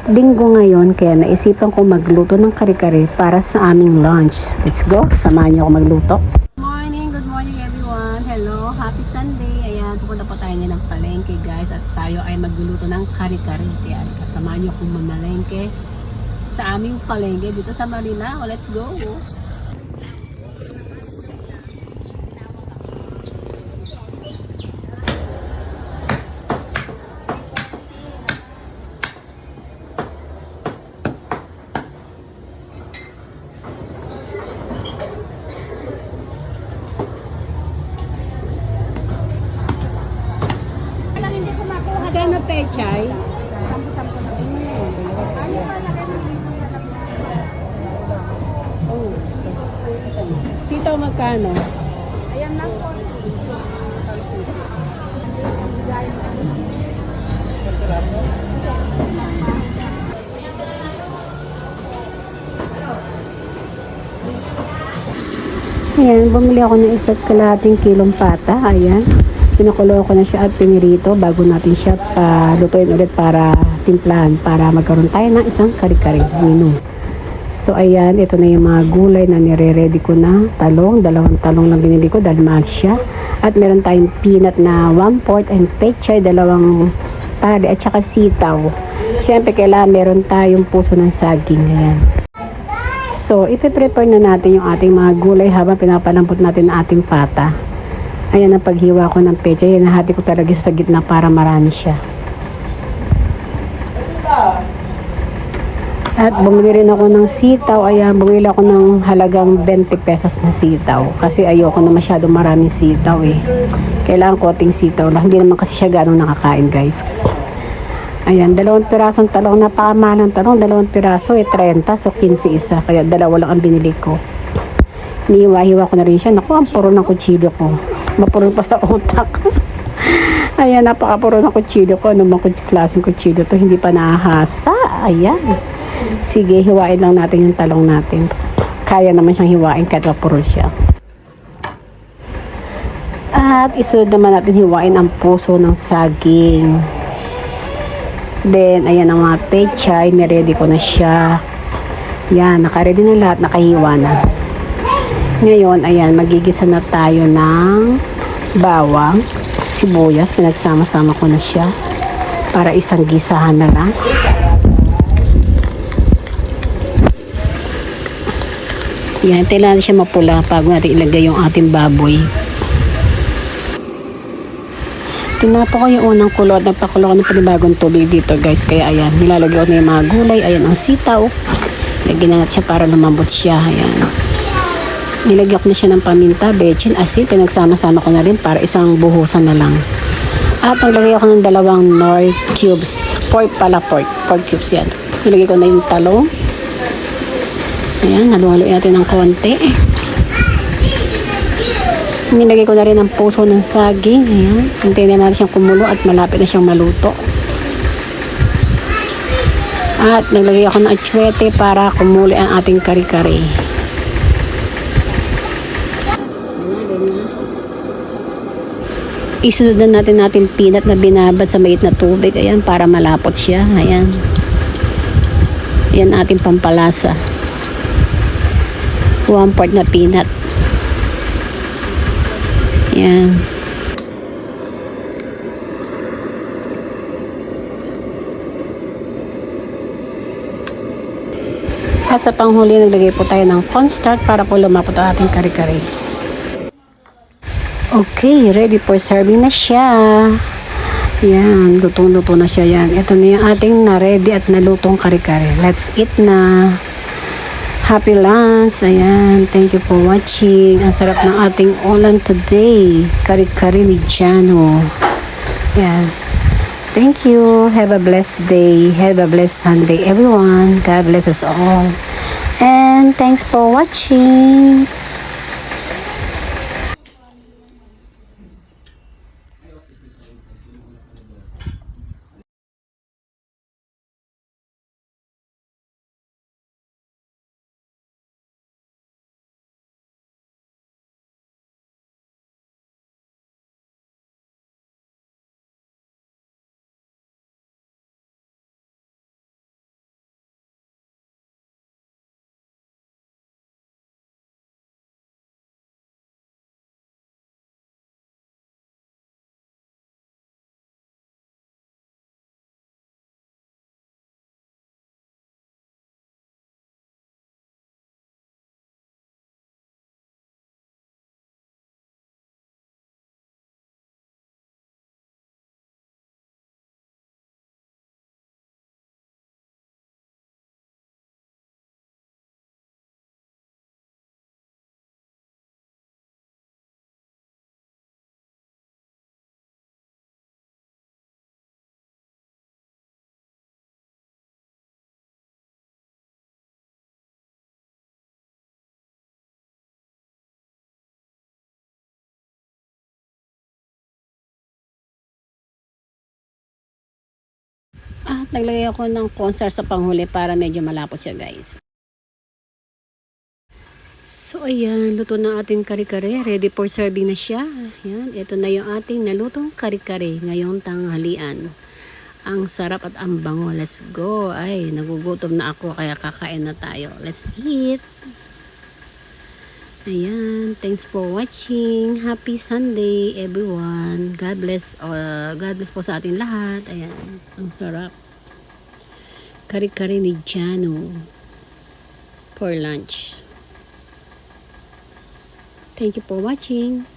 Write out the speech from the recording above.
Linggo ngayon, kaya naisipan ko magluto ng kare-kare para sa aming lunch. Let's go, samahan niyo ako magluto. Good morning everyone. Hello, happy Sunday. Ayan, pupunta po tayo ngayon ng palengke guys at tayo ay magluluto ng kare-kare. Kaya kasamahan niyo akong mamalengke sa aming palengke dito sa Manila. Let's go. Magkano pechay? Sitaw magkano? Ayan lang po. Ayan, bumili ako ng isa't kalahating kilong pata. Ayan, pinakulo ko na siya at pinirito bago natin siya lutuin ulit para timplahan para magkaroon tayo ng isang kare-kare menu. So ayan, ito na yung mga gulay na nire-ready ko na. Talong, dalawang talong lang binili ko dahil mahal siya. At meron tayong peanut na 1/4 and pechay, dalawang tali at saka sitaw. Siyempre kailangan meron tayong puso ng saging. Ayan. So, ipe-prepare na natin yung ating mga gulay habang pinapalampot natin ang ating pata. Ayan ang paghiwa ko ng pechay. Ayan, nahati ko talaga sa gitna para marami siya. At bumili rin ako ng sitaw. Ayan, bumili ako ng halagang 20 pesos na sitaw. Kasi ayoko na masyado maraming sitaw eh. Kailangan konting sitaw lang. Hindi naman kasi siya ganong nakakain guys. Ayan, 2 pirasong talong. Napakamahal ng talong. 2 piraso 30. So 15 isa. Kaya 2 lang ang binili ko. Nihiwa-hiwa ko na rin siya. Naku, ang puro ng kutsilyo ko. Mapuro pa sa utak. Ayan, napakapuro ng kutsilyo ko. Ano bang klaseng kutsilyo to? Hindi pa nahasa. Ayan. Sige, hiwain lang natin yung talong natin. Kaya naman siyang hiwain kahit mapuro siya. At isunod naman natin hiwain ang puso ng saging. Then, ayan ang mga pechay. Niready ko na siya. Yan, nakaready na lahat. Nakahiwa na. Ngayon, ayan, magigisa na tayo ng bawang, sibuyas. Pinagsama-sama ko na siya para isang gisahan na lang. Yan, kailangan siya mapula bago natin ilagay yung ating baboy. Tinapo ko yung unang kulo at nagpakulo ko ng panibagong tubig dito guys. Kaya ayan, nilalagay ko na yung mga gulay. Ayan ang sitaw. Lagyan na natin siya para lumambot siya. Ayan. Nilagyan ko na siya ng paminta, bechin, asin. Pinagsama-sama ko na rin para isang buhusan na lang. At naglagay ako ng 2 Knorr cubes. Pork cubes yan. Nilagay ko na yung talong. Ayan, halu-haluin natin ng konti. Nilagay ko na rin ang puso ng saging. Ayan, hintayin na natin siyang kumulo at malapit na siyang maluto. At naglagay ako ng atsuete para kumuli ang ating kare-kare. Isunod na natin peanut na binabad sa maliit na tubig. Ayan, para malapot siya. Ayan. Ayan ating pampalasa. 1/4 na peanut. Ayan. At sa panghuli, naglagay po tayo ng cornstarch para po lumapot ang ating kare-kare. Okay, ready for serving na siya. Yan, lutong-luto na siya yan. Ito na yung ating na-ready at nalutong kare-kare. Let's eat na. Happy lunch. Ayan, thank you for watching. Ang sarap ng ating ulam today. Kare-kare ni Jano. Yan. Thank you. Have a blessed day. Have a blessed Sunday, everyone. God bless us all. And thanks for watching. At naglagay ako ng cornstarch sa panghuli para medyo malapot siya, guys. So, ayan, luto na ating kare-kare. Ready for serving na siya. Ayan, ito na yung ating nalutong kare-kare ngayong tanghalian. Ang sarap at ang bango. Let's go. Ay, nagugutom na ako kaya kakain na tayo. Let's eat. Ayan, thanks for watching. Happy Sunday, everyone. God bless po sa ating lahat. Ayan, ang sarap. Kare-kare ni Jano for lunch. Thank you for watching.